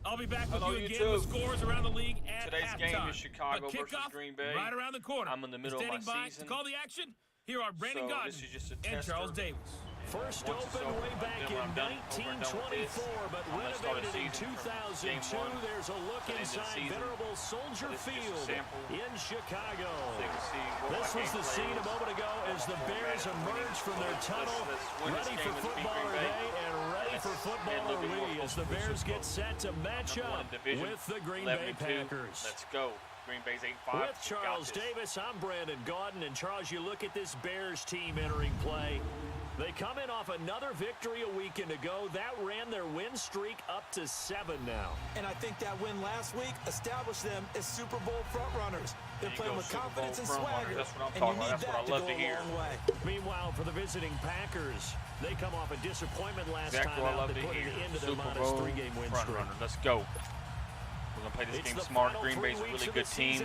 I'll be back with you again with scores around the league at Today's halftime. game is Chicago versus Green Bay. Right around the corner. I'm in the middle of my season. To call the action, here are Brandon Gaudin and Charles Davis. First opened way back in 1924, but renovated in 2002. There's a look inside venerable Soldier Field in Chicago. This was the scene a moment ago as the Bears emerged from their tunnel, ready for footballer day and ready for footballer we, as the Bears get set to match up with the Green Bay Packers. Let's go. Green Bay's 8-5. With Charles Davis, I'm Brandon Gaudin, and Charles, you look at this Bears team entering play. They come in off another victory a weekend ago. That ran their win streak up to 7 now. And I think that win last week established them as Super Bowl frontrunners. They're playing with confidence and swagger. That's what I'm talking about. That's what I love to hear. Meanwhile, for the visiting Packers, they come off a disappointment last time out that put an end to their minus 3-game win streak. Let's go. We're going to play this game smart. Green Bay's a really good team.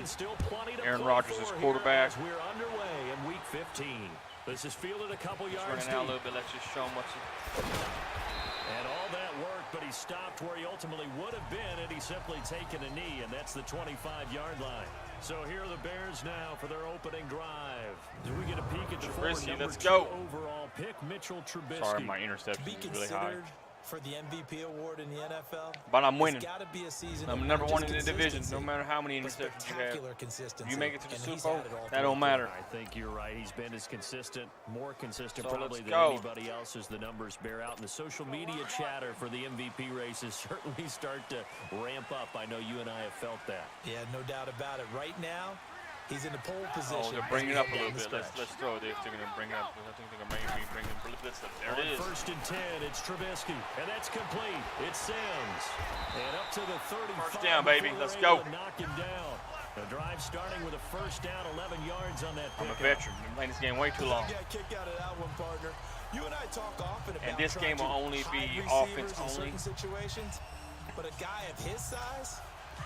Aaron Rodgers is quarterback. We're underway in Week 15. This is fielded a couple yards running out a little bit. Let's just show him what's it. And all that worked, but he stopped where he ultimately would have been had he simply taken a knee, and that's the 25-yard line. So here are the Bears now for their opening drive. As we get a peek at the let's go. Overall pick, Mitchell Trubisky. Sorry, my interception is really high. For the MVP award in the NFL, but I'm winning. Be a season I'm number one in the division, no matter how many interceptions you have. If you make it to the Super Bowl, that don't matter. I think you're right. He's been as consistent, more consistent probably than anybody else as the numbers bear out. And the social media chatter for the MVP races certainly start to ramp up. I know you and I have felt that. Yeah, no doubt about it. Right now, he's in the pole position. Oh, they're bringing it up a little bit. Let's throw it if they're going to bring it up. I think they're going to bring it up. There it is. First and 10, it's Trubisky, and that's complete. It's Sims, and up to the 35. First down, baby. Let's go. Knock him down. The drive starting with a first down, 11 yards on that I'm a veteran. Been playing this game way too long. You got kicked out of that one, partner. You and I talk often about and this game will only be offense only. Situations, but a guy of his size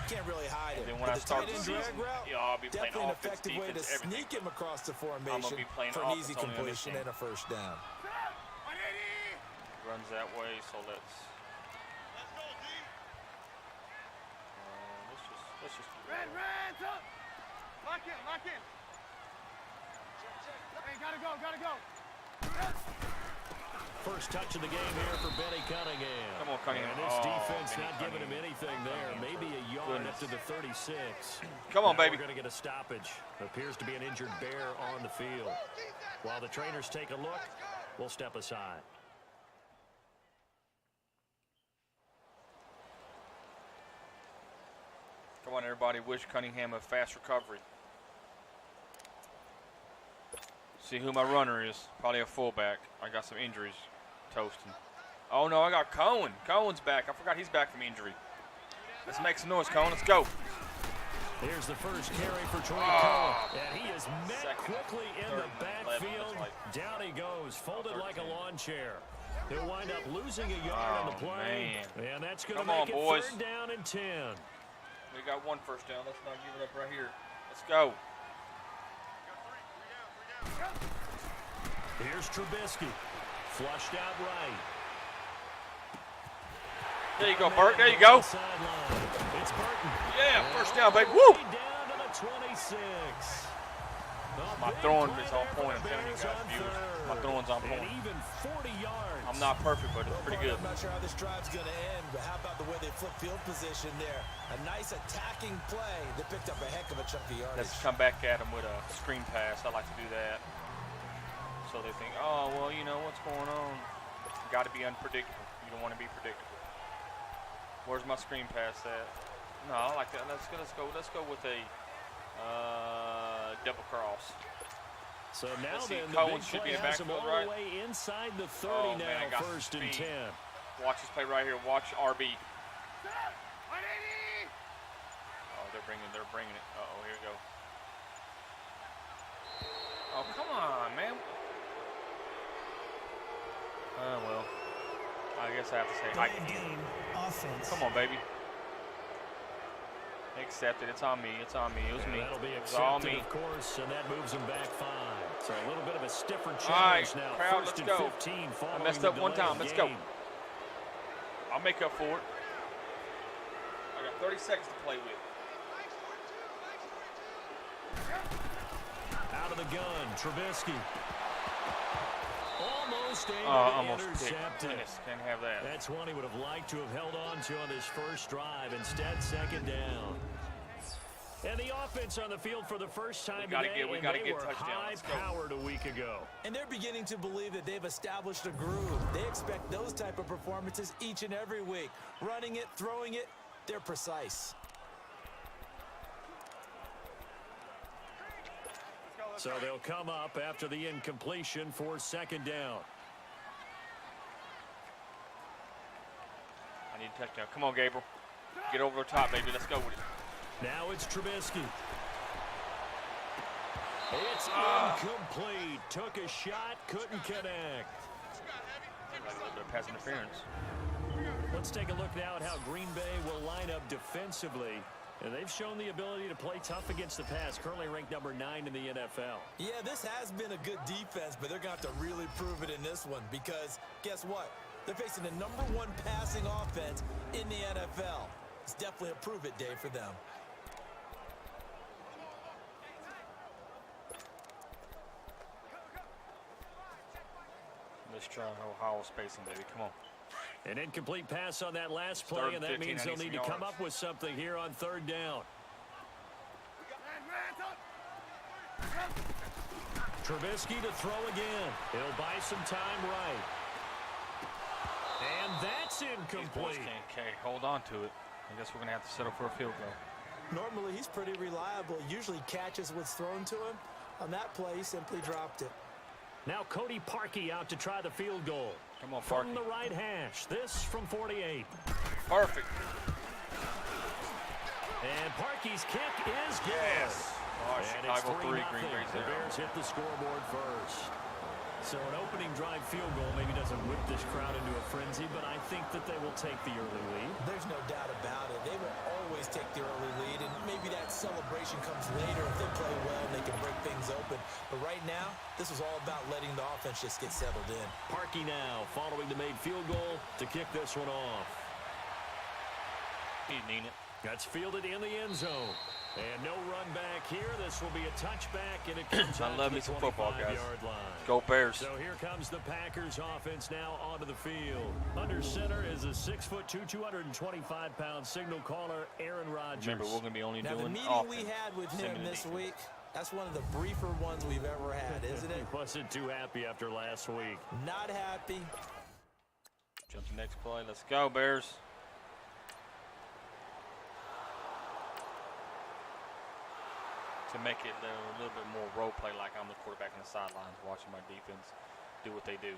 can't really hide it. And then when I start the season, I'll be playing definitely offense, an effective way to everything. sneak him across the formation I'm gonna be playing for an easy offense completion and a first down. Runs that way, so let's just do that. Red, up! Lock in! Hey, gotta go! First touch of the game here for Benny Cunningham. Come on, Cunningham. And this defense not giving him anything there. Maybe a yard up to the 36. Come on, baby. We're going to get a stoppage. Appears to be an injured Bear on the field. While the trainers take a look, we'll step aside. Come on, everybody. Wish Cunningham a fast recovery. See who my runner is. Probably a fullback. I got some injuries. Toasting. Oh, no, I got Cohen. Cohen's back. I forgot he's back from injury. Let's make some noise, Cohen. Let's go. Here's the first carry for Troy Cohen. And he is met quickly in the backfield. Down he goes, folded like a lawn chair. He'll wind up losing a yard on the play. Man. And that's going to make it boys. 3rd down and 10. We got one first down. Let's not give it up right here. Let's go. Here's Trubisky. Flushed out right. There you go, Burt. There you go. It's Burton. Yeah, first down, baby. Woo! Down to the 26. My throwing is on point. I'm telling you guys, viewers. My throwing's on point. And even 40 yards. I'm not perfect, but it's pretty good. I'm not sure how this drive's going to end, but how about the way they flip field position there? A nice attacking play. They picked up a heck of a chunk of yardage. Let's come back at them with a screen pass. I like to do that. So they think, oh, well, you know what's going on. Got to be unpredictable. You don't want to be predictable. Where's my screen pass at? No, I like that. Let's go with a double cross. So now then, the Cohen big should be play in the has him backfield, all right? the way inside the 30 now, got 1st and 10. Watch this play right here. Watch RB. Oh, they're bringing it. Uh-oh, here we go. Oh, come on, man. Oh, well. I guess I have to say hi to him. Come on, baby. Accept it. It's on me. It was me. That'll be It's all accepted, me. of course, and that moves him back 5. So a little bit of a stiffer challenge now. Crowd, 1st let's and go. 15 I messed up one time. Let's go. I'll make up for it. I got 30 seconds to play with. Out of the gun, Trubisky. Almost intercepted. Can't have that. That's one he would have liked to have held on to on this first drive. Instead, second down. And the offense on the field for the first time today, we gotta get were high-powered a week ago. And they're beginning to believe that they've established a groove. They expect those type of performances each and every week. Running it, throwing it, they're precise. So they'll come up after the incompletion for second down. I need a touchdown. Come on, Gabriel. Get over the top, baby. Let's go with it. Now it's Trubisky. It's incomplete. Took a shot, couldn't connect. Like a little bit of pass interference. Let's take a look now at how Green Bay will line up defensively. And they've shown the ability to play tough against the pass, currently ranked number 9 in the NFL. Yeah, this has been a good defense, but they're going to have to really prove it in this one because guess what? They're facing the number 1 passing offense in the NFL. It's definitely a prove-it day for them. Let's try Ohio spacing, baby. Come on. An incomplete pass on that last play, and that means they'll need to come up with something here on third down. Trubisky to throw again. He'll buy some time right. And that's incomplete. Okay, hold on to it. I guess we're going to have to settle for a field goal. Normally, he's pretty reliable. Usually catches what's thrown to him. On that play, he simply dropped it. Now Cody Parkey out to try the field goal. Come on, From Parkey. the right hash. This from 48. Perfect. And Parkey's kick is good. Yes. Oh, And Chicago it's 3, 3-0. Green Bay 0. The Bears hit the scoreboard first. So an opening drive field goal maybe doesn't whip this crowd into a frenzy, but I think that they will take the early lead. There's no doubt about it. They will always take the early lead, and maybe that celebration comes later if they play well and they can break things open. But right now, this is all about letting the offense just get settled in. Parkey now following the made field goal to kick this one off. He didn't need it. That's fielded in the end zone. And no run back here. This will be a touchback, and it comes out to the 25-yard line. Go Bears. So here comes the Packers offense now onto the field. Under center is a 6'2", 225-pound signal caller, Aaron Rodgers. Remember, we're going to be only Now, doing the meeting offense. we had with him this week, that's one of the briefer ones we've ever had, isn't it? He wasn't too happy after last week. Not happy. Jump to the next play. Let's go, Bears. To make it a little bit more role play, like I'm the quarterback on the sidelines watching my defense do what they do.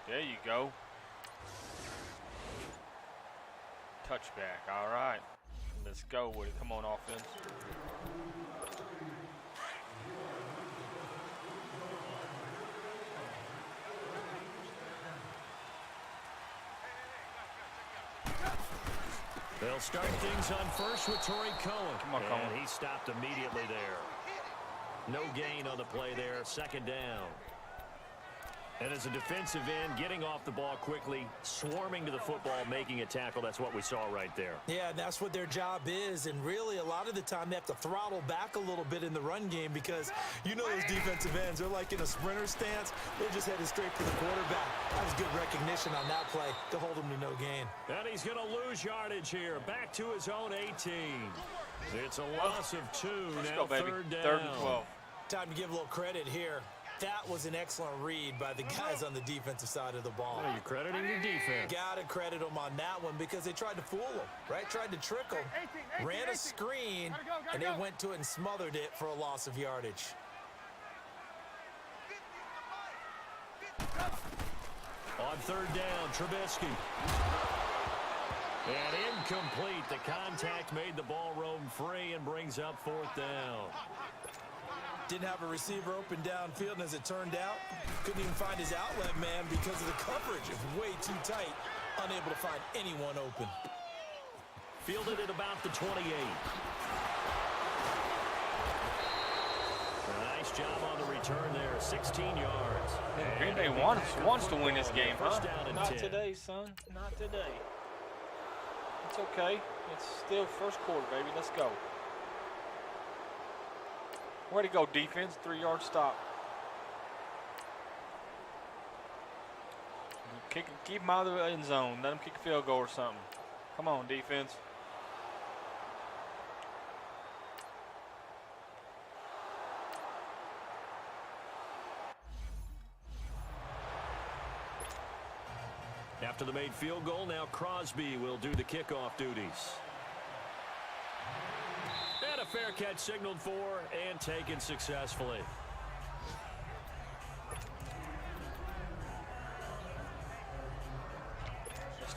There you go. Touchback. All right. Let's go with it. Come on, offense. They'll start things on first with Torrey Cohen. Come on, Cohen. And he stopped immediately there. No gain on the play there. Second down. And as a defensive end, getting off the ball quickly, swarming to the football, making a tackle. That's what we saw right there. Yeah, and that's what their job is. And really, a lot of the time, they have to throttle back a little bit in the run game because you know those defensive ends, they're like in a sprinter stance. They're just headed straight for the quarterback. That was good recognition on that play to hold him to no gain. And he's going to lose yardage here. Back to his own 18. It's a loss of 2. Let's now go, baby. third down. 3rd and 12. Time to give a little credit here. That was an excellent read by the guys on the defensive side of the ball. Well, you're crediting your defense. Got to credit them on that one because they tried to fool him, right? Tried to trick him, ran a screen, and they went to it and smothered it for a loss of yardage. On third down, Trubisky. And incomplete. The contact made the ball roam free and brings up 4th down. Didn't have a receiver open downfield, and as it turned out, couldn't even find his outlet man because of the coverage. It was way too tight, unable to find anyone open. Fielded at about the 28. Nice job on the return there, 16 yards. Green Bay wants to win this game, huh? First down and Not 10. today, son. Not today. It's okay. It's still first quarter, baby. Let's go. Way to go, defense. 3-yard stop. Keep them out of the end zone. Let them kick a field goal or something. Come on, defense. After the made field goal, now Crosby will do the kickoff duties. And a fair catch signaled for and taken successfully.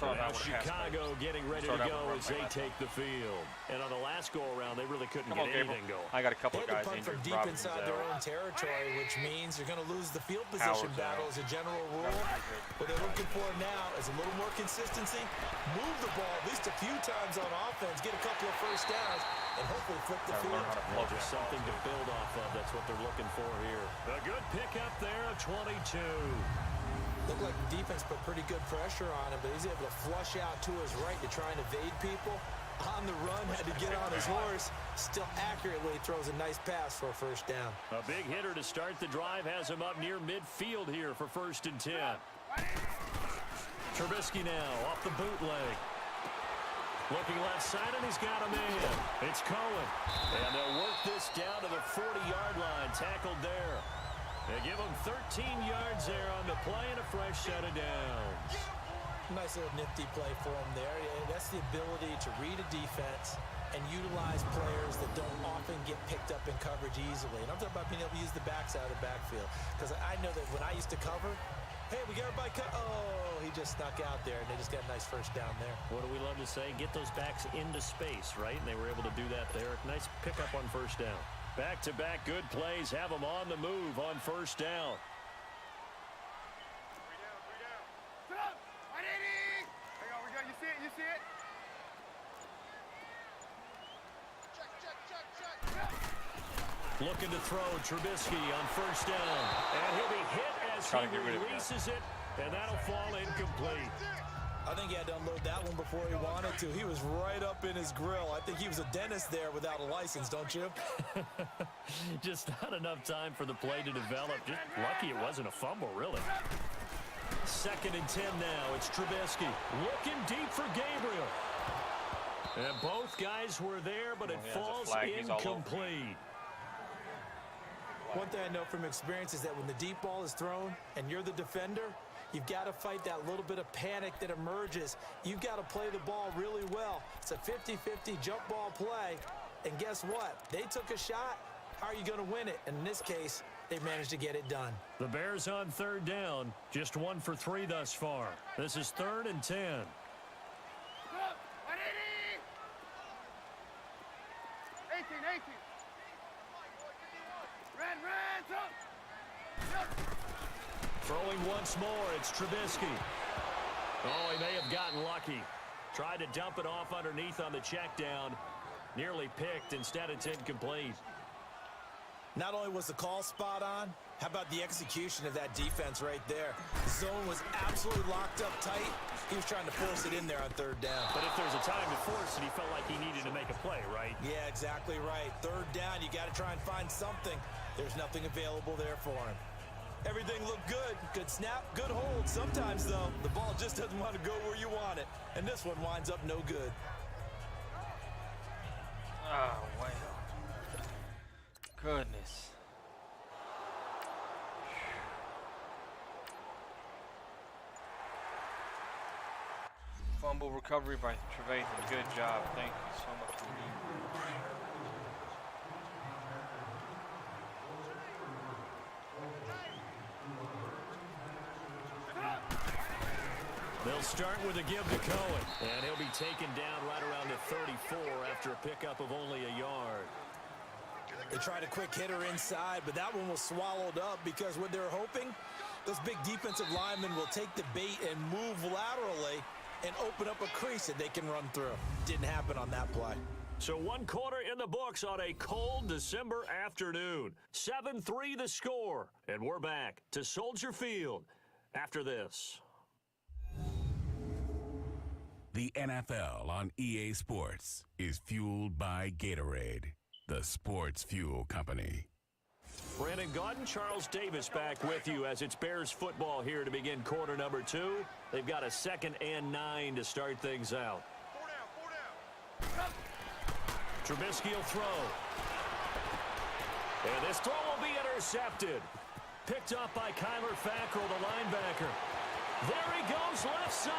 Now Chicago getting ready to go as they take the field. And on the last go-around, they really couldn't get anything going. I got a couple of guys punt injured. from deep inside their own territory, which means you're going to lose the field position battle as a general rule. What they're looking for now is a little more consistency, move the ball at least a few times on offense, get a couple of first downs, and hopefully flip the field. Just something to build off of. That's what they're looking for here. A good pickup there, 22. Looked like the defense put pretty good pressure on him, but he's able to flush out to his right to try and evade people. On the run, had to get on his horse. Still accurately throws a nice pass for a first down. A big hitter to start the drive has him up near midfield here for 1st and 10. Trubisky now off the bootleg. Looking left side, and he's got a man. It's Cohen. And they'll work this down to the 40-yard line. Tackled there. They give him 13 yards there on the play and a fresh set of downs. Nice little nifty play for him there. That's the ability to read a defense and utilize players that don't often get picked up in coverage easily. And I'm talking about being able to use the backs out of the backfield. Because I know that when I used to cover, hey, we got everybody cut. Oh, he just snuck out there, and they just got a nice first down there. What do we love to say? Get those backs into space, right? And they were able to do that there. Nice pickup on first down. Back-to-back good plays have them on the move on first down. You see it? You see it? Looking to throw Trubisky on first down. And he'll be hit as he releases it, and that'll fall incomplete. I think he had to unload that one before he wanted to. He was right up in his grill. I think he was a dentist there without a license, don't you? Just not enough time for the play to develop. Just lucky it wasn't a fumble, really. 2nd and 10 now. It's Trubisky looking deep for Gabriel. And both guys were there, but it falls incomplete. One thing I know from experience is that when the deep ball is thrown and you're the defender, you've got to fight that little bit of panic that emerges. You've got to play the ball really well. It's a 50-50 jump ball play. And guess what? They took a shot. How are you going to win it? And in this case, they managed to get it done. The Bears on 3rd down. Just 1 for 3 thus far. This is 3rd and 10. 18! Red, Throwing once more, it's Trubisky. Oh, he may have gotten lucky. Tried to dump it off underneath on the check down. Nearly picked. Instead, it's incomplete. Not only was the call spot on, how about the execution of that defense right there? The zone was absolutely locked up tight. He was trying to force it in there on 3rd down. But if there's a time to force it, he felt like he needed to make a play, right? Yeah, exactly right. 3rd down, you got to try and find something. There's nothing available there for him. Everything looked good. Good snap, good hold. Sometimes, though, the ball just doesn't want to go where you want it. And this one winds up no good. Oh, wow. Goodness. Fumble recovery by Trevathan. Good job. Thank you so much for being here. They'll start with a give to Cohen, and he'll be taken down right around the 34 after a pickup of only a yard. They tried a quick hitter inside, but that one was swallowed up because what they're hoping, those big defensive linemen will take the bait and move laterally and open up a crease that they can run through. Didn't happen on that play. So 1 quarter in the books on a cold December afternoon. 7-3 the score. And we're back to Soldier Field after this. The NFL on EA Sports is fueled by Gatorade, the sports fuel company. Brandon Gaudin, Charles Davis back with you as it's Bears football here to begin quarter number 2. They've got a 2nd and 9 to start things out. 4 down. Trubisky will throw. And this throw will be intercepted. Picked up by Kyler Fackrell, the linebacker. There he goes left side.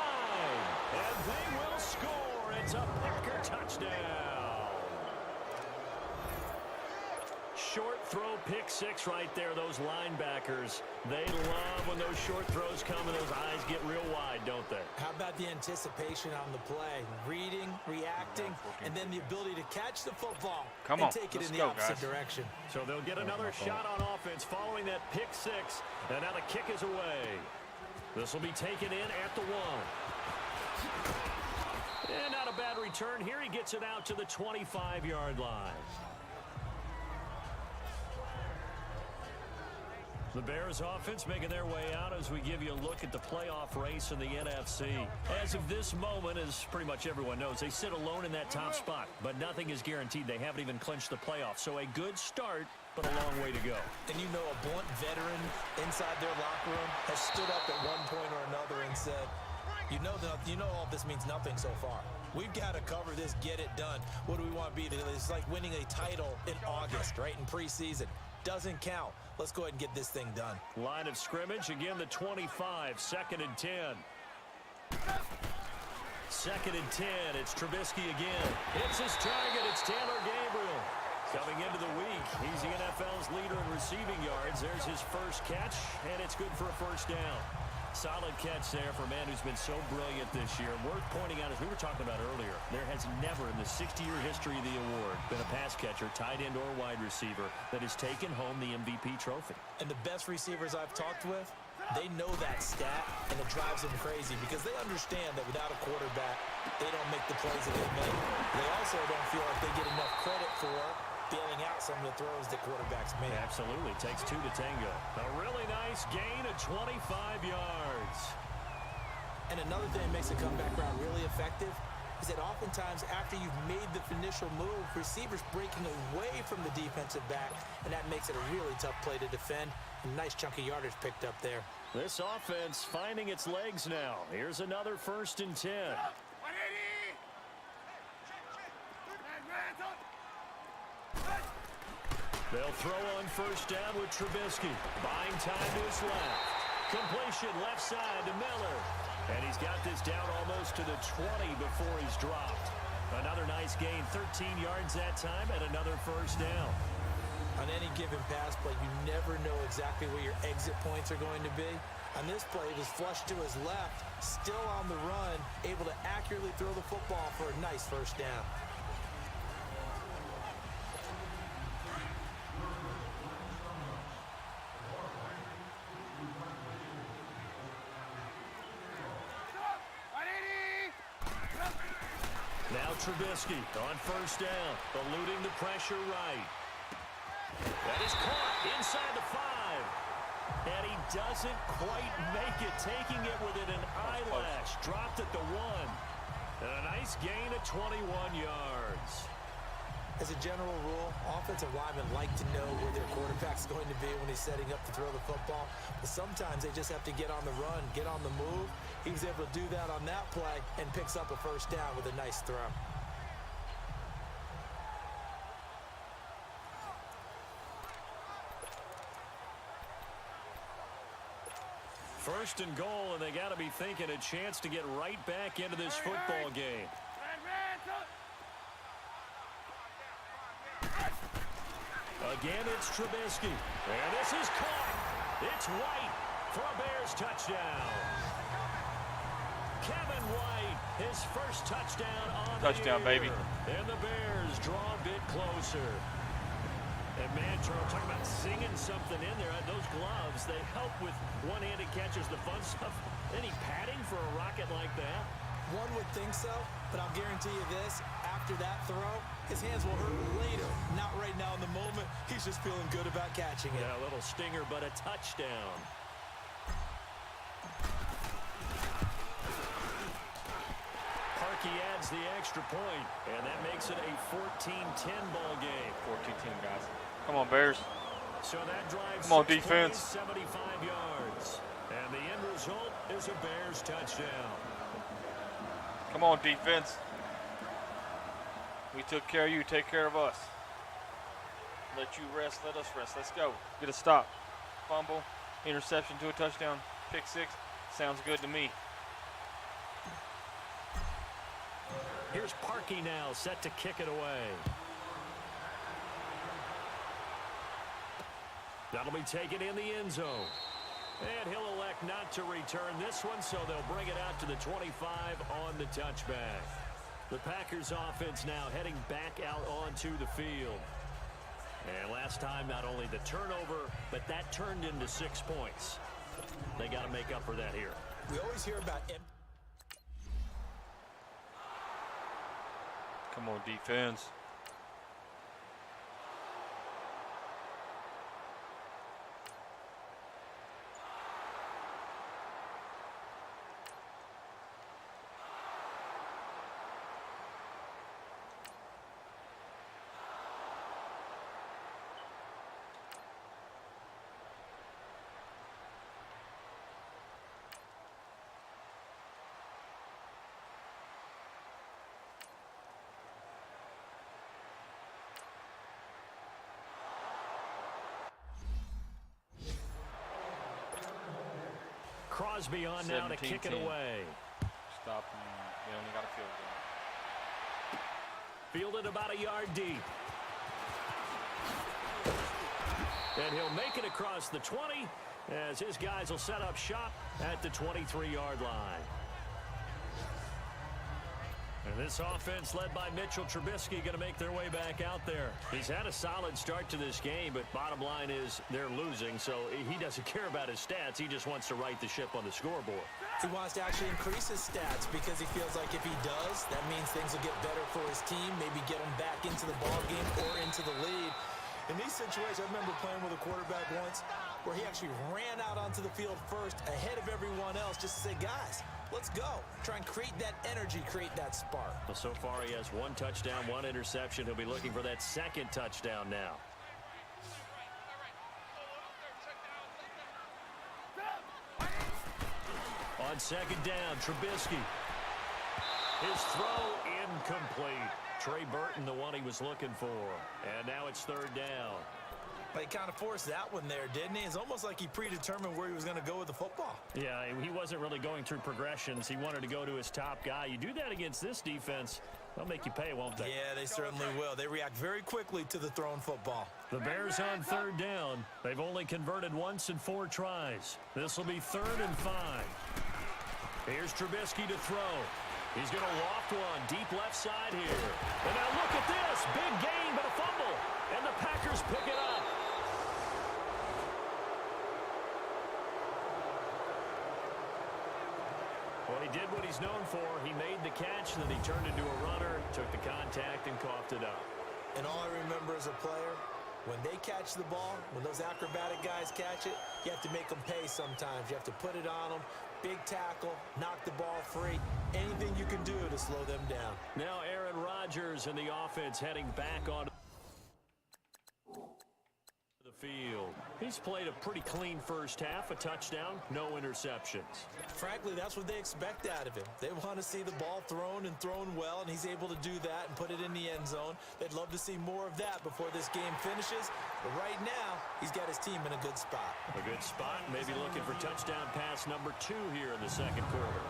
And they will score. It's a Packer touchdown. Short throw, pick 6 right there. Those linebackers, they love when those short throws come and those eyes get real wide, don't they? How about the anticipation on the play? Reading, reacting, and then the ability to catch the football and take it in the opposite direction. So they'll get another shot on offense following that pick 6. And now the kick is away. This will be taken in at the 1. And not a bad return here. He gets it out to the 25-yard line. The Bears offense making their way out as we give you a look at the playoff race in the NFC. As of this moment, as pretty much everyone knows, they sit alone in that top spot, but nothing is guaranteed. They haven't even clinched the playoffs. So a good start, but a long way to go. And you know a blunt veteran inside their locker room has stood up at one point or another and said, you know all this means nothing so far. We've got to cover this, get it done. What do we want to be? It's like winning a title in August, right, in preseason. Doesn't count. Let's go ahead and get this thing done. Line of scrimmage, again the 25, 2nd and 10. 2nd and 10, it's Trubisky again. It's his target, it's Taylor Gabriel. Coming into the week, he's the NFL's leader in receiving yards. There's his first catch, and it's good for a first down. Solid catch there for a man who's been so brilliant this year. Worth pointing out, as we were talking about earlier, there has never in the 60-year history of the award been a pass catcher, tight end, or wide receiver that has taken home the MVP trophy. And the best receivers I've talked with, they know that stat, and it drives them crazy because they understand that without a quarterback, they don't make the plays that they make. They also don't feel like they get enough credit for bailing out some of the throws that quarterbacks make. Absolutely. Takes 2 to tango. A really nice gain of 25 yards. And another thing that makes a comeback route really effective is that oftentimes after you've made the initial move, receivers breaking away from the defensive back, and that makes it a really tough play to defend. A nice chunk of yardage picked up there. This offense finding its legs now. Here's another 1st and 10. They'll throw on first down with Trubisky. Buying time to his left. Completion left side to Miller. And he's got this down almost to the 20 before he's dropped. Another nice gain, 13 yards that time, and another first down. On any given pass play, you never know exactly where your exit points are going to be. On this play, it was flushed to his left, still on the run, able to accurately throw the football for a nice first down. Now Trubisky on first down, eluding the pressure right. That is caught inside the 5. And he doesn't quite make it, taking it within an eyelash. Dropped at the 1. And a nice gain of 21 yards. As a general rule, offensive linemen like to know where their quarterback's going to be when he's setting up to throw the football. But sometimes they just have to get on the run, get on the move. He was able to do that on that play and picks up a first down with a nice throw. First and goal, and they got to be thinking a chance to get right back into this football game. Again, it's Trubisky. And this is caught. It's White for a Bears touchdown. Kevin White, his first touchdown on touchdown, the year. baby. And the Bears draw a bit closer. And man, Charles, talking about singing something in there. Those gloves, they help with one-handed catches, the fun stuff. Any padding for a rocket like that? One would think so, but I'll guarantee you this. after that throw, his hands will hurt later. Not right now in the moment. He's just feeling good about catching it. Yeah, a little stinger, but a touchdown. Parkey adds the extra point, and that makes it a 14-10 ball game. 14-10, guys. Come on, Bears. So that drives Come on, defense. 75 yards. And the end result is a Bears touchdown. Come on, defense. We took care of you. Take care of us. Let you rest. Let us rest. Let's go. Get a stop. Fumble. Interception to a touchdown. Pick six. Sounds good to me. Here's Parkey now, set to kick it away. That'll be taken in the end zone. And he'll elect not to return this one, so they'll bring it out to the 25 on the touchback. The Packers offense now heading back out onto the field. And last time, not only the turnover, but that turned into 6 points. They got to make up for that here. We always hear about Come on, defense. Crosby on now to kick it away. Stop. They only got a field goal. Fielded about a yard deep. And he'll make it across the 20 as his guys will set up shop at the 23-yard line. And this offense led by Mitchell Trubisky going to make their way back out there. He's had a solid start to this game, but bottom line is they're losing, so he doesn't care about his stats. He just wants to right the ship on the scoreboard. He wants to actually increase his stats because he feels like if he does, that means things will get better for his team, maybe get him back into the ball game or into the lead. In these situations, I remember playing with a quarterback once where he actually ran out onto the field first ahead of everyone else just to say, guys, let's go. Try and create that energy, create that spark. Well, so far he has 1 touchdown, 1 interception. He'll be looking for that second touchdown now. On second down, Trubisky. His throw incomplete. Trey Burton, the one he was looking for. And now it's third down. But he kind of forced that one there, didn't he? It's almost like he predetermined where he was going to go with the football. Yeah, he wasn't really going through progressions. He wanted to go to his top guy. You do that against this defense, they'll make you pay, won't they? Yeah, they certainly will. They react very quickly to the thrown football. The Bears on third down. They've only converted once in 4 tries. This will be 3rd and 5. Here's Trubisky to throw. He's going to loft one deep left side here. And now look at this. Big gain, but a fumble. And the Packers pick it up. Well, he did what he's known for. He made the catch, then he turned into a runner, took the contact, and coughed it up. And all I remember as a player, when they catch the ball, when those acrobatic guys catch it, you have to make them pay sometimes. You have to put it on them. Big tackle, knock the ball free. Anything you can do to slow them down. Now Aaron Rodgers and the offense heading back on the field. He's played a pretty clean first half, a touchdown, no interceptions. Frankly, that's what they expect out of him. They want to see the ball thrown and thrown well, and he's able to do that and put it in the end zone. They'd love to see more of that before this game finishes. But right now, he's got his team in a good spot. A good spot, maybe looking for touchdown pass number 2 here in the second quarter.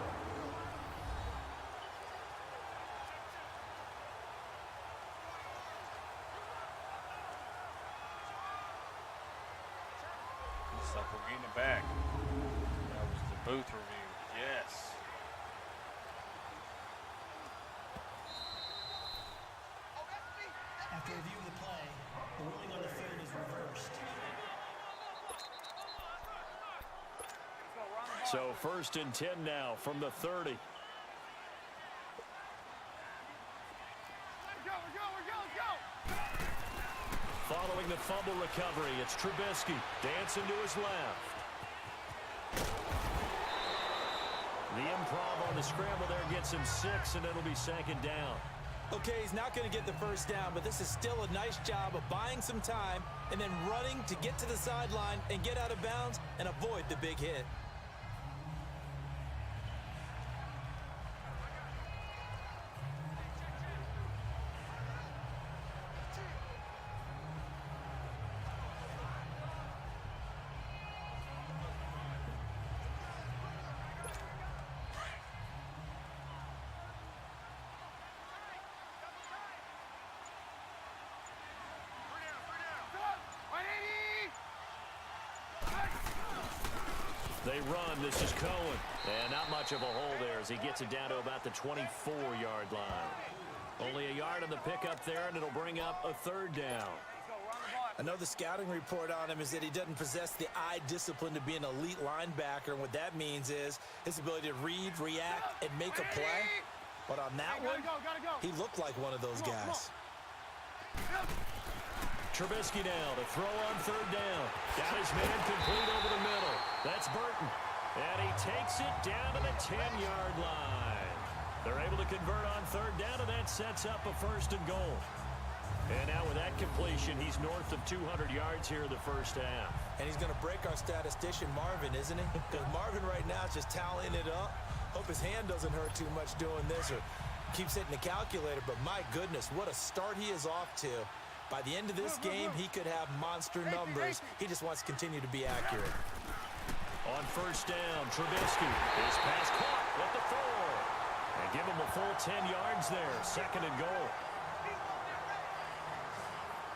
Looks like we're getting it back. That was the booth review. Yes. After reviewing the play, the ruling on the field is reversed. So 1st and 10 now from the 30. the fumble recovery. It's Trubisky dancing to his left. The improv on the scramble there gets him 6, and it'll be 2nd down. Okay, he's not going to get the first down, but this is still a nice job of buying some time and then running to get to the sideline and get out of bounds and avoid the big hit. They run. This is Cohen. And not much of a hole there as he gets it down to about the 24-yard line. Only a yard on the pickup there, and it'll bring up a 3rd down. I know the scouting report on him is that he doesn't possess the eye discipline to be an elite linebacker. And what that means is his ability to read, react, and make a play. But on that one, he looked like one of those guys. Trubisky now to throw on 3rd down. Got his man complete over the middle. That's Burton. And he takes it down to the 10-yard line. They're able to convert on 3rd down, and that sets up a 1st and goal. And now with that completion, he's north of 200 yards here in the first half. And he's going to break our statistician Marvin, isn't he? Because Marvin right now is just tallying it up. Hope his hand doesn't hurt too much doing this or keeps hitting the calculator. But my goodness, what a start he is off to. By the end of this game, he could have monster numbers. He just wants to continue to be accurate. On 1st down, Trubisky. His pass caught at the 4. And give him a full 10 yards there. 2nd and goal.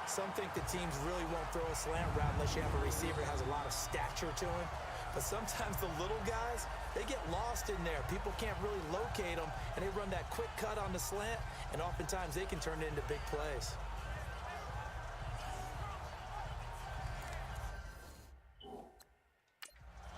Some think the teams really won't throw a slant route unless you have a receiver that has a lot of stature to him. But sometimes the little guys, they get lost in there. People can't really locate them, and they run that quick cut on the slant, and oftentimes they can turn it into big plays.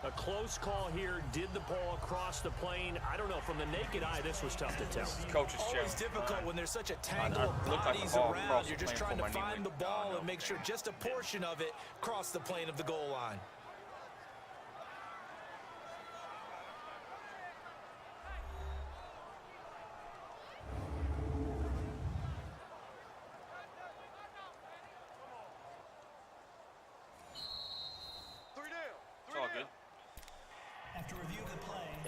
A close call here. Did the ball cross the plane? I don't know. From the naked eye, this was tough to tell. Coach's chair. Always difficult when there's such a tangle of bodies around. You're just trying to find the ball and make sure just a portion of it crossed the plane of the goal line.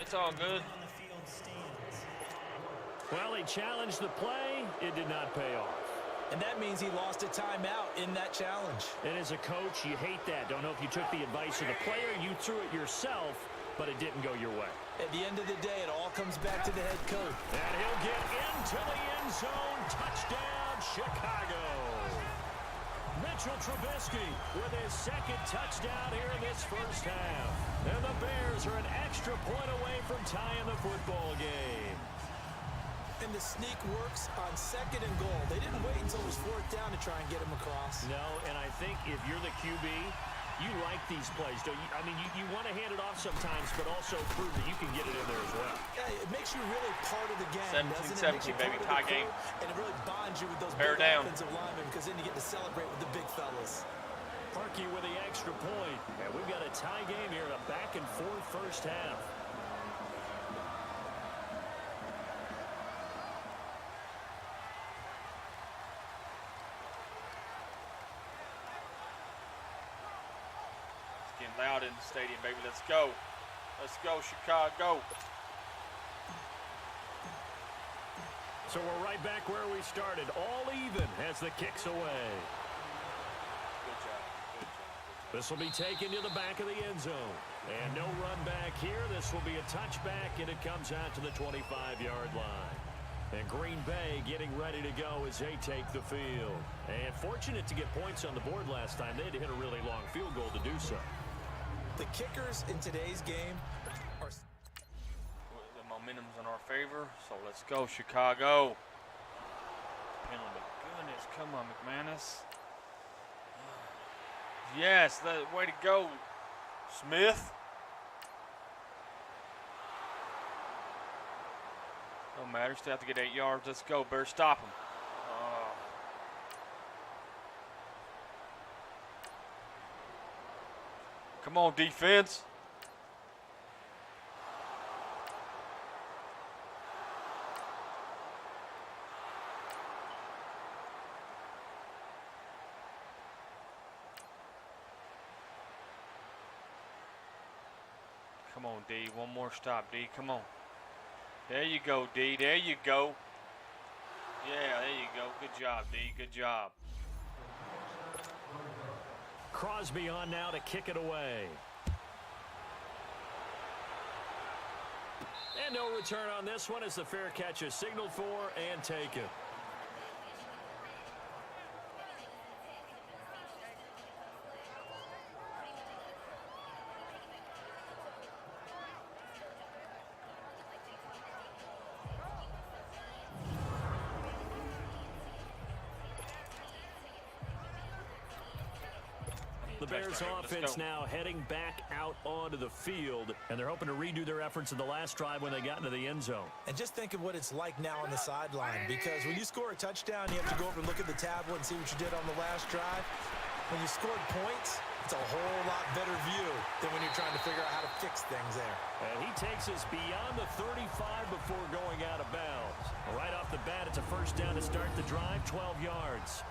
It's all good. Well, he challenged the play. It did not pay off. And that means he lost a timeout in that challenge. And as a coach, you hate that. Don't know if you took the advice of the player, you threw it yourself, but it didn't go your way. At the end of the day, it all comes back to the head coach. And he'll get into the end zone. Touchdown, Chicago. Mitchell Trubisky with his 2nd touchdown here in this first half. And the Bears are an extra point away from tying the football game. And the sneak works on 2nd and goal. They didn't wait until it was 4th down to try and get him across. No, and I think if you're the QB, you like these plays, don't you? I mean, you want to hand it off sometimes, but also prove that you can get it in there as well. Yeah, it makes you really part of the game. 17-17, baby, tie game. And it really bonds you with those Bear big down. offensive linemen because then you get to celebrate with the big fellas. Parkey with the extra point. And we've got a tie game here in a back-and-forth first half. Getting loud in the stadium, baby. Let's go. Let's go, Chicago. So we're right back where we started. All even as the kick's away. Good job. Good job. This will be taken to the back of the end zone. And no run back here. This will be a touchback, and it comes out to the 25-yard line. And Green Bay getting ready to go as they take the field. And fortunate to get points on the board last time. They had to hit a really long field goal to do so. The kickers in today's game are... The momentum's in our favor, so let's go, Chicago. Penalty. Goodness, come on, McManus. Yes, way to go, Smith. Don't matter, still have to get 8 yards. Let's go, Bears, stop him. Come on, defense. Come on, D. One more stop, D. Come on. There you go, D. There you go. Yeah, there you go. Good job, D. Good job. Crosby on now to kick it away. And no return on this one as the fair catch is signaled for and taken. The Bears offense now heading back out onto the field, and they're hoping to redo their efforts in the last drive when they got into the end zone. And just think of what it's like now on the sideline, because when you score a touchdown, you have to go over and look at the tablet and see what you did on the last drive. When you scored points, it's a whole lot better view than when you're trying to figure out how to fix things there. And he takes us beyond the 35 before going out of bounds. Right off the bat, it's a first down to start the drive, 12 yards.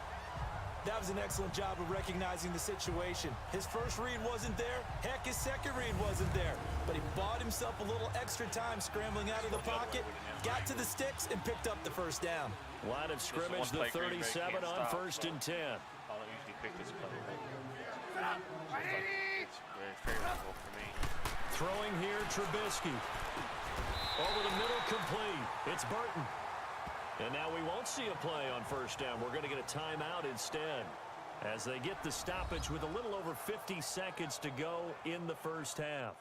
That was an excellent job of recognizing the situation. His first read wasn't there. Heck, his second read wasn't there. But he bought himself a little extra time scrambling out of the pocket, got to the sticks, and picked up the first down. Line of scrimmage, the 37 on 1st and 10. I don't usually pick this play. It's very favorable for me. Throwing here, Trubisky. Over the middle, complete. It's Burton. And now we won't see a play on first down. We're going to get a timeout instead as they get the stoppage with a little over 50 seconds to go in the first half.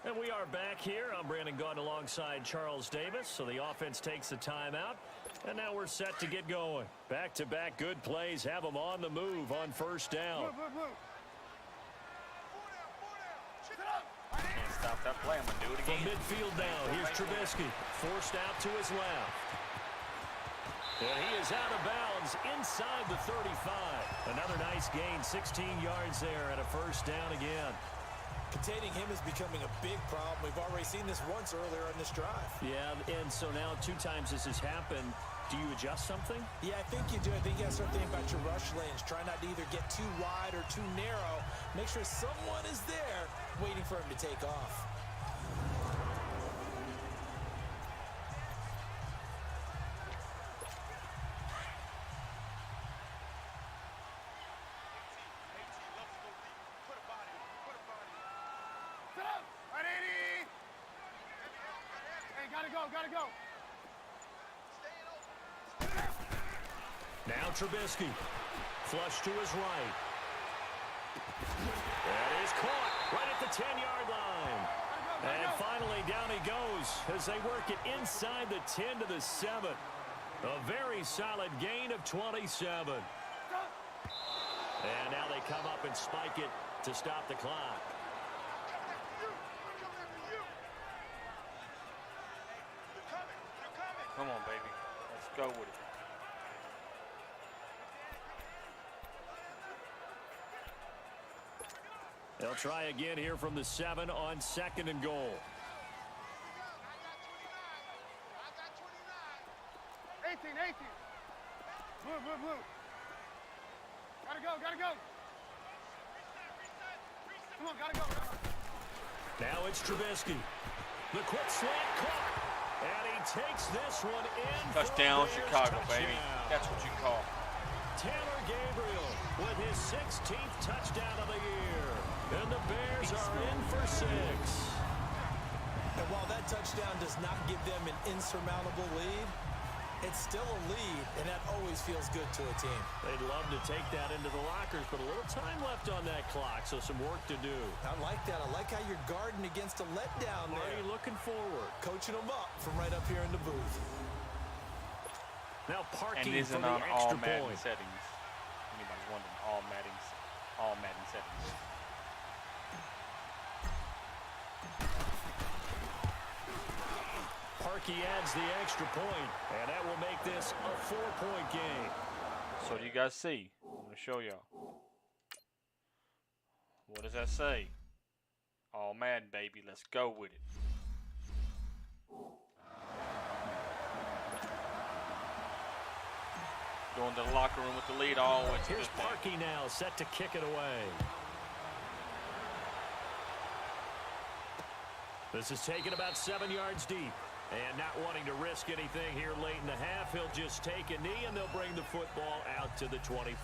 And we are back here. I'm Brandon Gaudin alongside Charles Davis. So the offense takes the timeout. And now we're set to get going. Back-to-back good plays have them on the move on first down. Can't stop that play. I'm going to do it again. From midfield now, here's Trubisky. Forced out to his left. And he is out of bounds inside the 35. Another nice gain, 16 yards there and a first down again. Containing him is becoming a big problem. We've already seen this once earlier in this drive. Yeah, and so now 2 times this has happened. Do you adjust something? Yeah, I think you do. I think you got to start thinking about your rush lanes. Try not to either get too wide or too narrow. Make sure someone is there waiting for him to take off. Gotta go. Now Trubisky. Flush to his right. That is caught right at the 10-yard line. And finally down he goes as they work it inside the 10 to the 7. A very solid gain of 27. And now they come up and spike it to stop the clock. Come on, baby. Let's go with it. They'll try again here from the 7 on 2nd and goal. I got 29. 18. Blue. Gotta go. Come on, gotta go. Now it's Trubisky. The quick slant caught. And he takes this one in. Touchdown, Chicago, baby. That's what you call. Taylor Gabriel with his 16th touchdown of the year. And the Bears are in for 6. And while that touchdown does not give them an insurmountable lead, it's still a lead, and that always feels good to a team. They'd love to take that into the lockers, but a little time left on that clock, so some work to do. I like that. I like how you're guarding against a letdown there. Already looking forward. Coaching them up from right up here in the booth. Now parking and for isn't the on extra all Madden point. settings. Anybody's wondering, all Madden settings. Parkey adds the extra point, and that will make this a 4-point game. So what do you guys see? I'm going to show y'all. What does that say? All Madden, baby. Let's go with it. Going to the locker room with the lead all the way to Here's Parkey now, set to kick it away. This is taken about 7 yards deep. And not wanting to risk anything here late in the half, he'll just take a knee, and they'll bring the football out to the 25.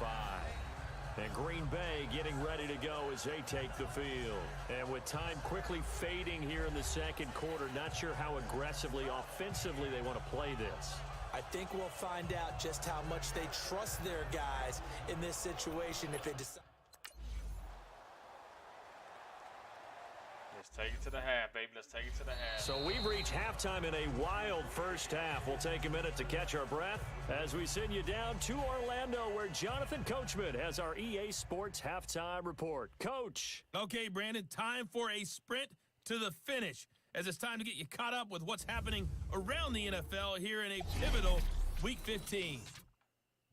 And Green Bay getting ready to go as they take the field. And with time quickly fading here in the second quarter, not sure how aggressively, offensively they want to play this. I think we'll find out just how much they trust their guys in this situation if they decide. Let's take it to the half, baby. Let's take it to the half. So we've reached halftime in a wild first half. We'll take a minute to catch our breath as we send you down to Orlando, where Jonathan Coachman has our EA Sports halftime report. Coach. Okay, Brandon, time for a sprint to the finish, as it's time to get you caught up with what's happening around the NFL here in a pivotal Week 15.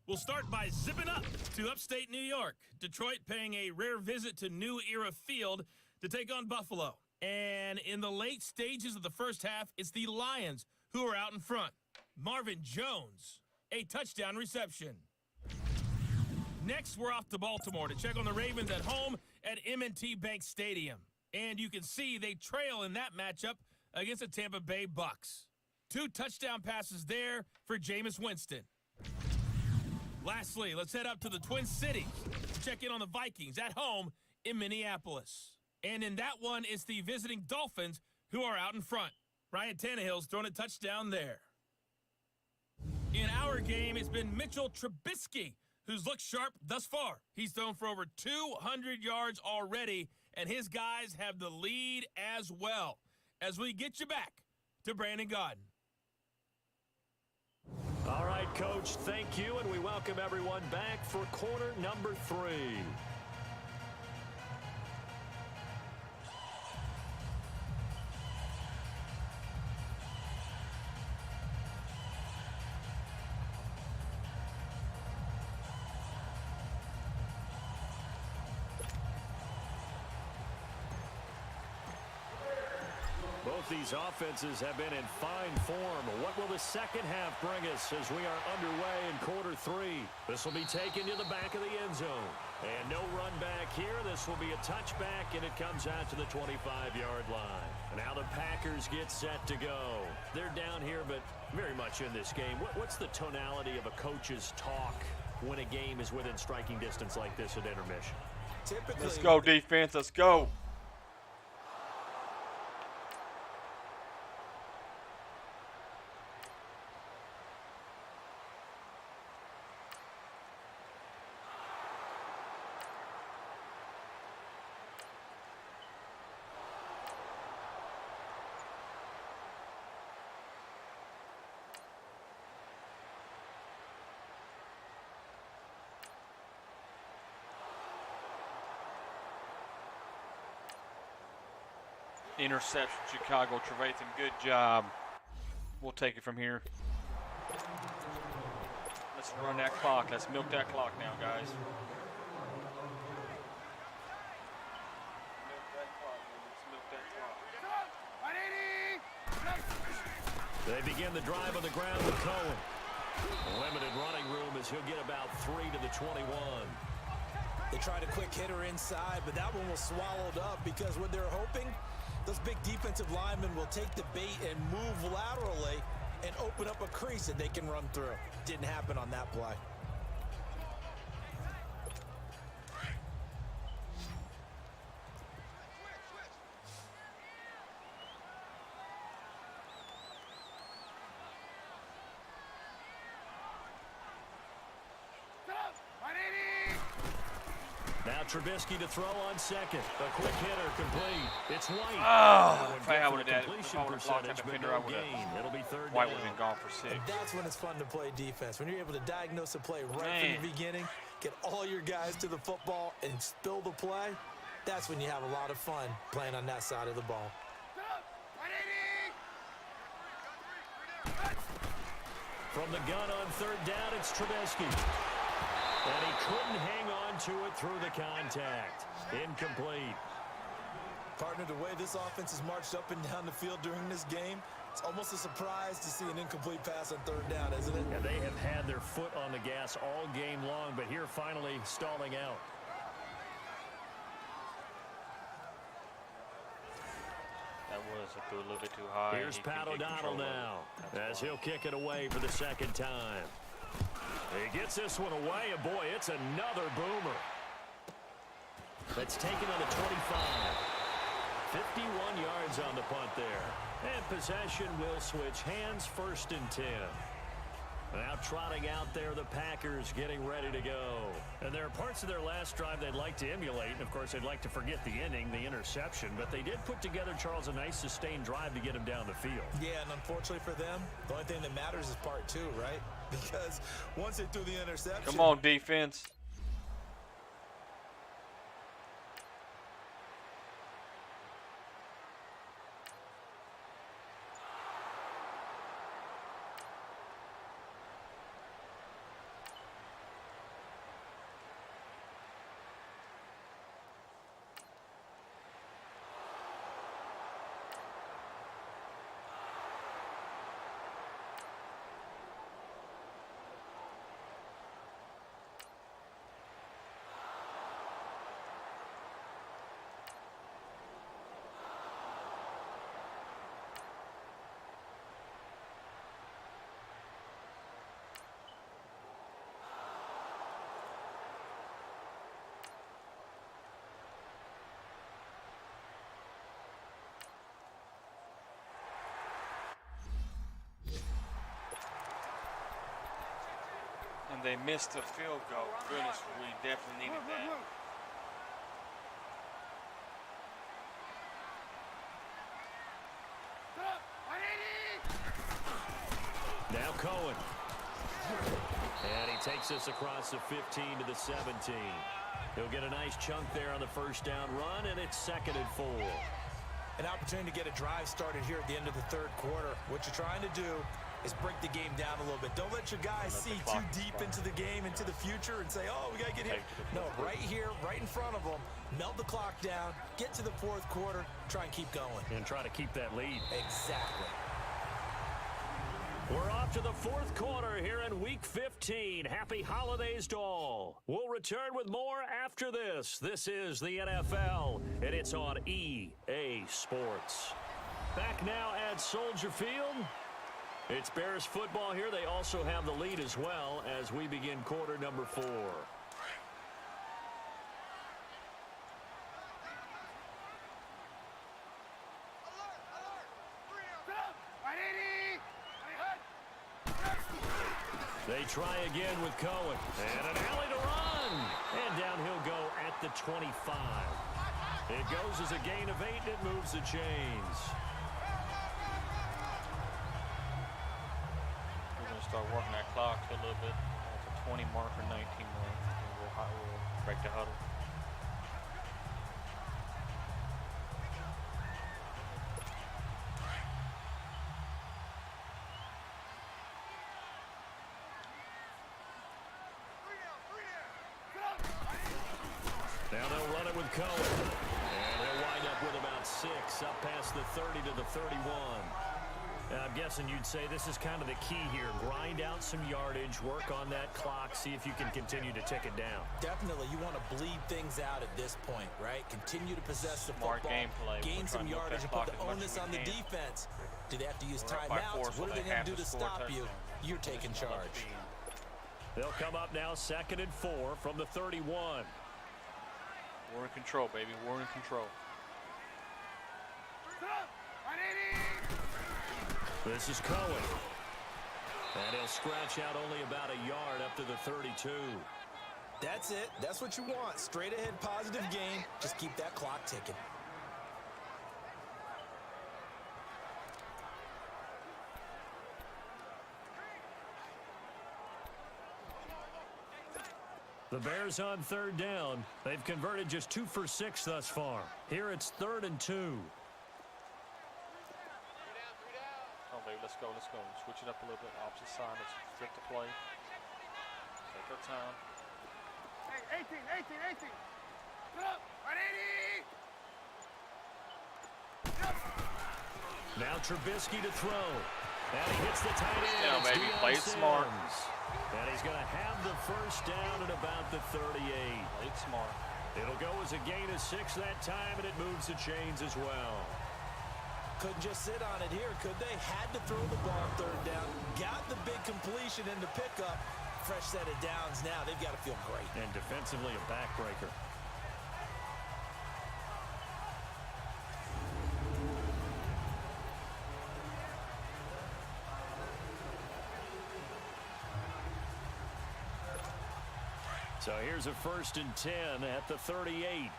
We'll start by zipping up to upstate New York. Detroit paying a rare visit to New Era Field to take on Buffalo. And in the late stages of the first half, it's the Lions who are out in front. Marvin Jones, a touchdown reception. Next, we're off to Baltimore to check on the Ravens at home at M&T Bank Stadium. And you can see they trail in that matchup against the Tampa Bay Bucks. 2 touchdown passes there for Jameis Winston. Lastly, let's head up to the Twin Cities to check in on the Vikings at home in Minneapolis. And in that one, it's the visiting Dolphins who are out in front. Ryan Tannehill's thrown a touchdown there. In our game, it's been Mitchell Trubisky who's looked sharp thus far. He's thrown for over 200 yards already, and his guys have the lead as well. As we get you back to Brandon Gaudin. All right, Coach, thank you, and we welcome everyone back for quarter number 3. Both these offenses have been in fine form. What will the second half bring us as we are underway in quarter 3? This will be taken to the back of the end zone. And no run back here. This will be a touchback, and it comes out to the 25-yard line. Now the Packers get set to go. They're down here, but very much in this game. What's the tonality of a coach's talk when a game is within striking distance like this at intermission? Typically, Let's go, defense. Let's go. Interception, Chicago. Trevathan, good job. We'll take it from here. Let's run that clock. Let's milk that clock now, guys. They begin the drive on the ground with Cohen. Limited running room as he'll get about 3 to the 21. They tried a quick hitter inside, but that one was swallowed up because what they're hoping, those big defensive linemen will take the bait and move laterally and open up a crease that they can run through. Didn't happen on that play. Now Trubisky to throw on second. A quick hitter complete. It's White. Oh, if I would have blocked that defender, It'll be third White down. would have been gone for 6. That's when it's fun to play defense. When you're able to diagnose a play right from the beginning, get all your guys to the football and spill the play, that's when you have a lot of fun playing on that side of the ball. From the gun on third down, it's Trubisky. And he couldn't hang on to it through the contact. Incomplete. Partner, the way this offense has marched up and down the field during this game, it's almost a surprise to see an incomplete pass on third down, isn't it? And they have had their foot on the gas all game long, but here finally stalling out. That was a little bit too high. Here's Pat O'Donnell now as he'll kick it away for the second time. He gets this one away, and boy, it's another boomer. That's taken on the 25. 51 yards on the punt there. And possession will switch hands, 1st and 10. Now trotting out there, the Packers getting ready to go. And there are parts of their last drive they'd like to emulate. And, of course, they'd like to forget the inning, the interception. But they did put together, Charles, a nice sustained drive to get him down the field. Yeah, and unfortunately for them, the only thing that matters is part 2, right? Because once they threw the interception... Come on, defense. And they missed a field goal. Goodness, we definitely needed that. Now Cohen. And he takes this across the 15 to the 17. He'll get a nice chunk there on the first down run, and it's 2nd and 4. An opportunity to get a drive started here at the end of the third quarter. What you're trying to do is break the game down a little bit. Don't let your guys see too deep into the game, into the future, and say, oh, we got to get here. No, right here, right in front of them, melt the clock down, get to the fourth quarter, try and keep going. And try to keep that lead. Exactly. We're off to the fourth quarter here in Week 15. Happy holidays to all. We'll return with more after this. This is the NFL, and it's on EA Sports. Back now at Soldier Field. It's Bears football here. They also have the lead as well as we begin quarter number 4. They try again with Cohen. And an alley to run. And down he'll go at the 25. It goes as a gain of 8, and it moves the chains. Start working that clock a little bit at the 20 mark or 19 mark, and we'll break the huddle. Now they'll run it with Cohen. And he'll wind up with about 6, up past the 30 to the 31. I'm guessing you'd say this is kind of the key here. Grind out some yardage, work on that clock, see if you can continue to tick it down. Definitely. You want to bleed things out at this point, right? Continue to possess the Smart football, gameplay. gain some yardage, and put the onus on the defense. Do they have to use timeouts? What are they going to do to stop you? You're taking charge. They'll come up now 2nd and 4 from the 31. We're in control, baby. We're in control. This is Cohen. And he'll scratch out only about a yard up to the 32. That's it. That's what you want. Straight ahead positive gain. Just keep that clock ticking. The Bears on 3rd down. They've converted just 2 for 6 thus far. Here it's 3rd and 2. Let's go, let's go. Switch it up a little bit. Opposite side. Let's flip the play. Take our time. 18. Get up. 180. Now Trubisky to throw. And he hits the tight end. Yeah, It's baby, Deion play it smart. Sims. And he's going to have the first down at about the 38. Play it smart. It'll go as a gain of 6 that time, and it moves the chains as well. Couldn't just sit on it here, could they? Had to throw the ball on third down. Got the big completion in the pickup. Fresh set of downs now. They've got to feel great. And defensively, a backbreaker. So here's a 1st and 10 at the 38.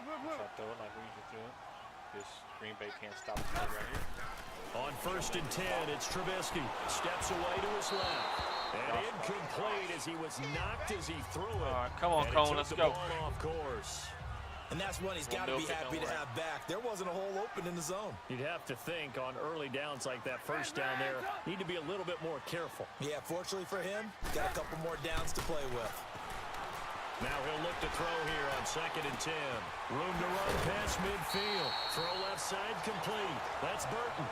Try to throw it like we usually do it. This Green Bay can't stop the play right here. On 1st and 10, it's Trubisky. Steps away to his left. And incomplete as he was knocked as he threw it. All right, come on, And he Cone, took let's the go. ball off course. And that's one he's got to be happy to have back. There wasn't a hole open in the zone. You'd have to think on early downs like that first down there, need to be a little bit more careful. Yeah, fortunately for him, got a couple more downs to play with. Now he'll look to throw here on 2nd and 10. Room to run past midfield. Throw left side complete. That's Burton.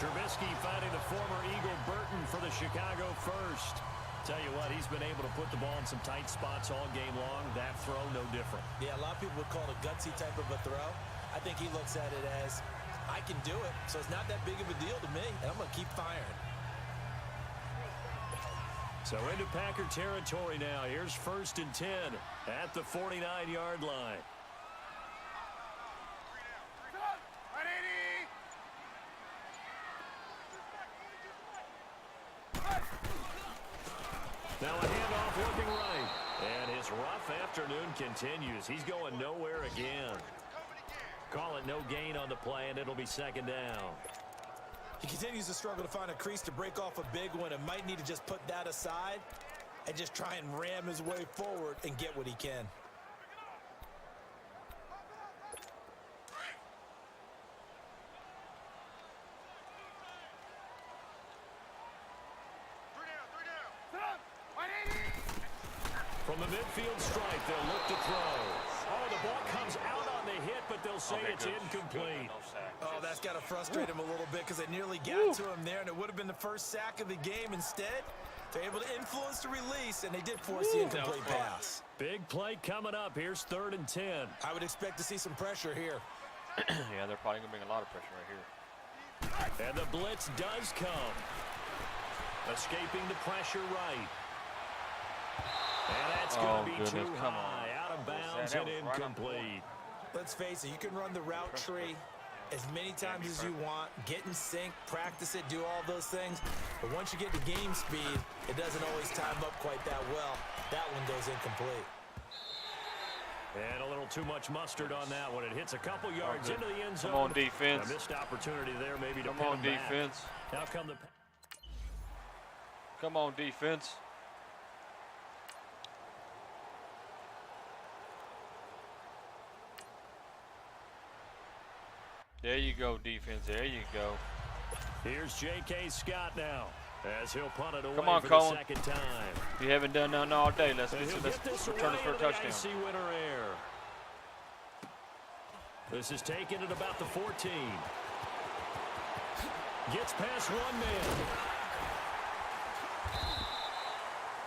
Trubisky finding the former Eagle Burton for the Chicago first. Tell you what, he's been able to put the ball in some tight spots all game long. That throw, no different. Yeah, a lot of people would call it a gutsy type of a throw. I think he looks at it as, I can do it, so it's not that big of a deal to me, and I'm going to keep firing. So into Packer territory now. Here's 1st and 10 at the 49-yard line. Now a handoff working right. And his rough afternoon continues. He's going nowhere again. Call it no gain on the play, and it'll be 2nd down. He continues to struggle to find a crease to break off a big one and might need to just put that aside and just try and ram his way forward and get what he can. From the midfield stripe, they'll look to throw. Oh, the ball comes out on the hit, but they'll say it's incomplete. No sack. Oh, that's got to frustrate him a little bit because they nearly got to him there, and it would have been the first sack of the game. Instead, they're able to influence the release, and they did force the incomplete pass. Big play coming up. Here's 3rd and 10. I would expect to see some pressure here. Yeah, they're probably going to bring a lot of pressure right here. And the blitz does come. Escaping the pressure right. And that's going to be too high. Out of bounds and incomplete. Let's face it, you can run the route tree as many times as you want, get in sync, practice it, do all those things. But once you get to game speed, it doesn't always time up quite that well. That one goes incomplete. And a little too much mustard on that one. It hits a couple yards into the end zone. Come on, defense. A missed opportunity there maybe to Come on, pin him back. defense. Now come the... Come on, defense. There you go, defense. There you go. Here's J.K. Scott now as he'll punt it away Come on, for Cohen. the 2nd time. We haven't done nothing all day. Let's And he'll get this return away it for a into the touchdown. icy winter air. This is taken at about the 14. Gets past one man.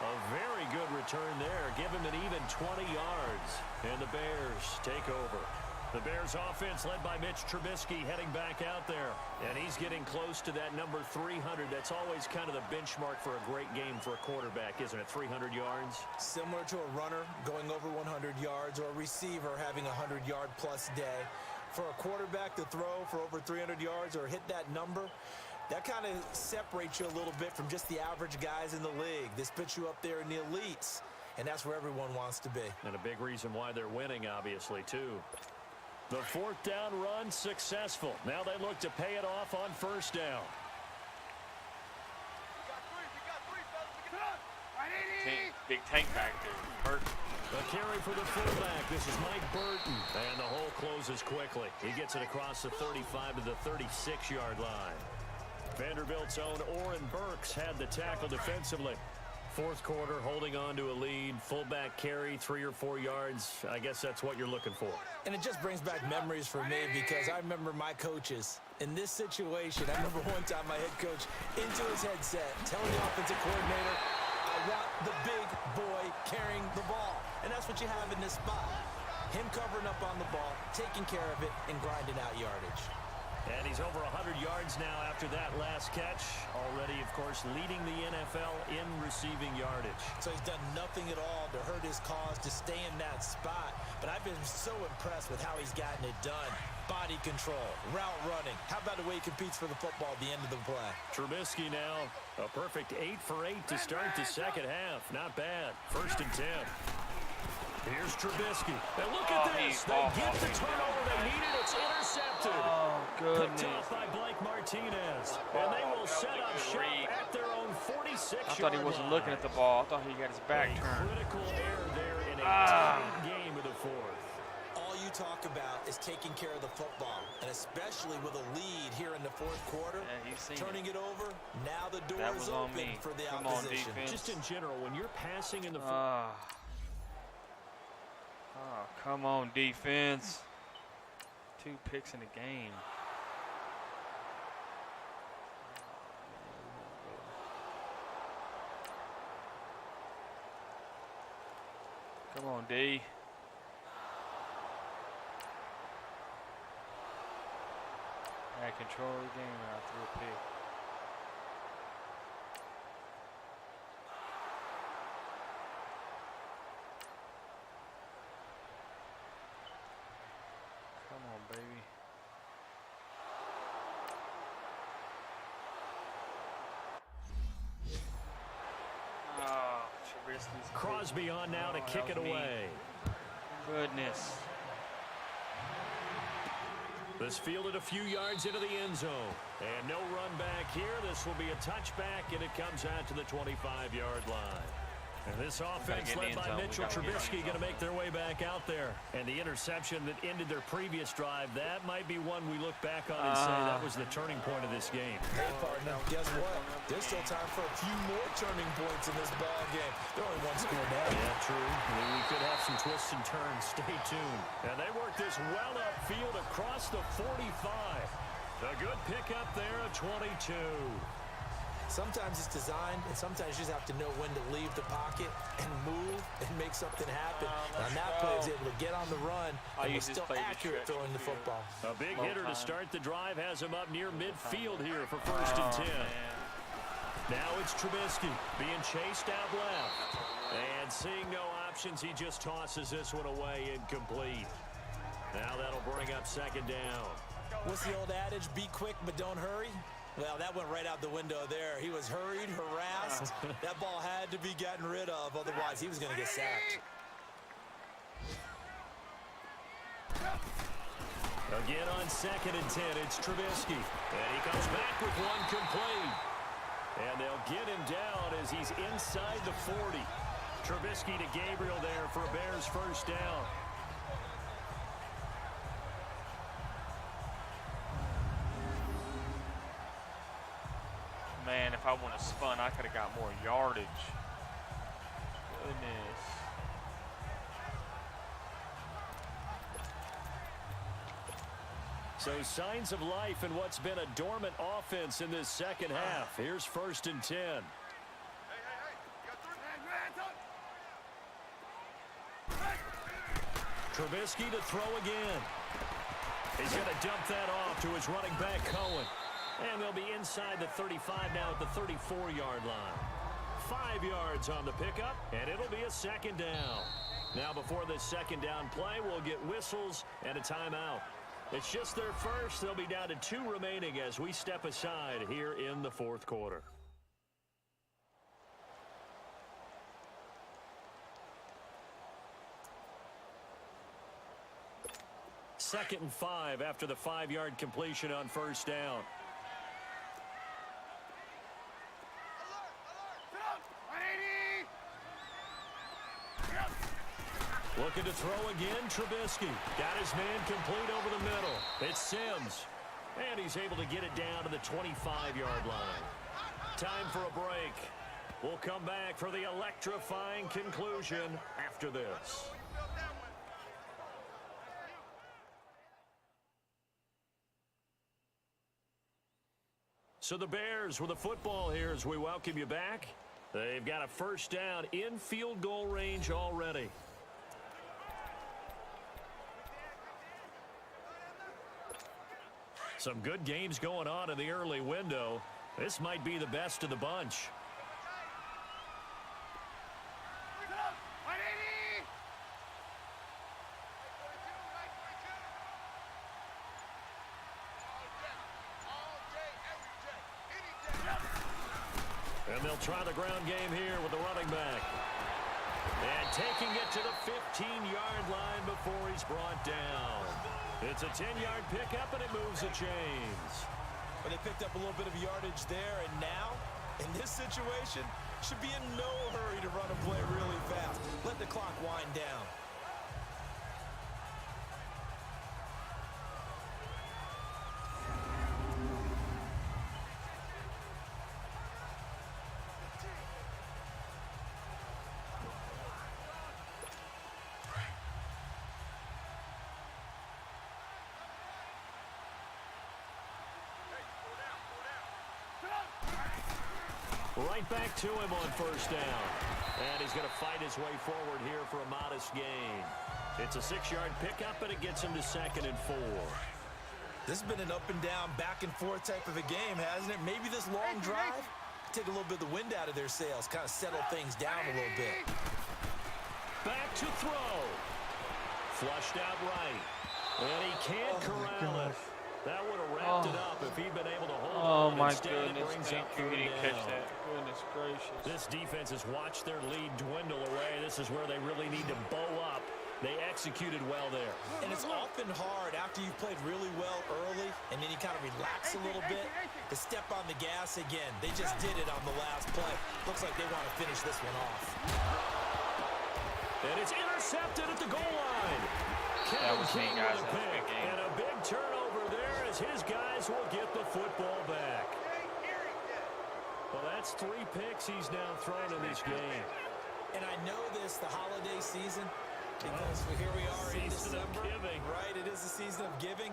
A very good return there. Give him an even 20 yards. And the Bears take over. The Bears offense led by Mitch Trubisky heading back out there. And he's getting close to that number 300. That's always kind of the benchmark for a great game for a quarterback, isn't it? 300 yards. Similar to a runner going over 100 yards or a receiver having a 100-yard-plus day. For a quarterback to throw for over 300 yards or hit that number, that kind of separates you a little bit from just the average guys in the league. This puts you up there in the elites, and that's where everyone wants to be. And a big reason why they're winning, obviously, too. The 4th down run successful. Now they look to pay it off on 1st down. Big tank back there. Hurt. A carry for the fullback. This is Mike Burton. And the hole closes quickly. He gets it across the 35 to the 36-yard line. Vanderbilt's own Oren Burks had the tackle defensively. fourth quarter, holding on to a lead, fullback carry, 3 or 4 yards. I guess that's what you're looking for. And it just brings back memories for me because I remember my coaches in this situation. I remember one time my head coach into his headset telling the offensive coordinator, I want the big boy carrying the ball. And that's what you have in this spot. Him covering up on the ball, taking care of it, and grinding out yardage. And he's over 100 yards now after that last catch. Already, of course, leading the NFL in receiving yardage. So he's done nothing at all to hurt his cause, to stay in that spot. But I've been so impressed with how he's gotten it done. Body control, route running. How about the way he competes for the football at the end of the play? Trubisky now, a perfect 8 for 8 to start the second half. Not bad. 1st and 10. Here's Trubisky. And look at this. They get the turnover they needed. It's intercepted. Oh, goodness. Picked off by Blake Martinez. And they will set up shop at their own 46-yard line. I thought he wasn't looking at the ball. I thought he got his back turned. Critical error there in a tight game of the fourth. All you talk about is taking care of the football, and especially with a lead here in the fourth quarter, turning it over, now the door is open for the opposition. Just in general, when you're passing in the fourth. Oh, come on, defense. 2 picks in the game. Come on, D. Had control of the game and I threw a pick. Come on, baby. Oh, Trubisky's Crosby on now to kick it away. Goodness. This fielded a few yards into the end zone. And no run back here. This will be a touchback, and it comes out to the 25-yard line. And this offense led by Mitchell Trubisky going to make their way back out there. And the interception that ended their previous drive, that might be one we look back on and say that was the turning point of this game. Hey, partner, guess what? There's still time for a few more turning points in this ball game. They're only 1 score down. Yeah, true. We could have some twists and turns. Stay tuned. And they work this well upfield across the 45. A good pickup there, a 22. Sometimes it's designed, and sometimes you just have to know when to leave the pocket and move and make something happen. On that play, he's able to get on the run and was still accurate throwing the football. A big hitter to start the drive has him up near midfield here for 1st and 10. Now it's Trubisky being chased out left. And seeing no options, he just tosses this one away incomplete. Now that'll bring up 2nd down. What's the old adage? Be quick, but don't hurry. Well, that went right out the window there. He was hurried, harassed. That ball had to be gotten rid of, otherwise he was going to get sacked. Again on 2nd and 10, it's Trubisky. And he comes back with one complete. And they'll get him down as he's inside the 40. Trubisky to Gabriel there for a Bears 1st down. Man, if I would have spun, I could have got more yardage. Goodness. So signs of life in what's been a dormant offense in this second half. Here's 1st and 10. Trubisky to throw again. He's going to dump that off to his running back, Cohen. And they'll be inside the 35 now at the 34-yard line. 5 yards on the pickup, and it'll be a 2nd down. Now before this 2nd down play, we'll get whistles and a timeout. It's just their first. They'll be down to 2 remaining as we step aside here in the 4th quarter. Second and 5 after the 5-yard completion on 1st down. Looking to throw again, Trubisky. Got his man complete over the middle. It's Sims. And he's able to get it down to the 25-yard line. Time for a break. We'll come back for the electrifying conclusion after this. So the Bears with the football here as we welcome you back. They've got a first down in field goal range already. Some good games going on in the early window. This might be the best of the bunch. And they'll try the ground game here with the running back. And taking it to the 15-yard line before he's brought down. It's a 10-yard pickup, and it moves the chains. But they picked up a little bit of yardage there, and now, in this situation, should be in no hurry to run a play really fast. Let the clock wind down. Right back to him on first down. And he's going to fight his way forward here for a modest gain. It's a 6-yard pickup, and it gets him to 2nd and 4. This has been an up and down, back and forth type of a game, hasn't it? Maybe this long drive, take a little bit of the wind out of their sails, kind of settle things down a little bit. Back to throw. Flushed out right. And he can't corral it. That would have wrapped it up if he'd been able to hold on. Oh, my Instead, goodness. Thank you. He didn't catch that. Goodness gracious. This defense has watched their lead dwindle away. This is where they really need to bow up. They executed well there. And it's often hard after you've played really well early and then you kind of relax a little bit to step on the gas again. They just did it on the last play. Looks like they want to finish this one off. And it's intercepted at the goal line. That was me, guys. That was a big game. And a big turnover there as his guys will get the football back. Well, that's 3 picks he's now thrown in this game. And I know this, the holiday season, because here we are in December. Right, it is the season of giving.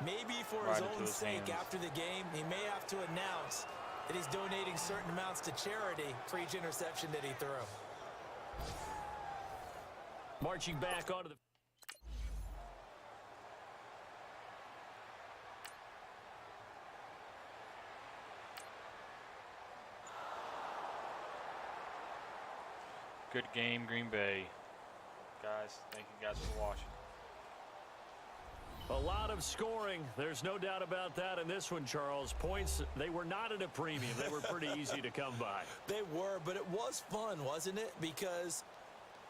Maybe for his own sake after the game, he may have to announce that he's donating certain amounts to charity for each interception that he threw. Marching back onto the... Good game, Green Bay. Guys, thank you guys for watching. A lot of scoring. There's no doubt about that in this one, Charles. Points, they were not at a premium. They were pretty easy to come by. They were, but it was fun, wasn't it? Because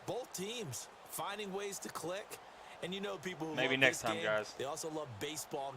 both teams finding ways to click. And you know people who maybe love next this time, game, guys. they also love baseball.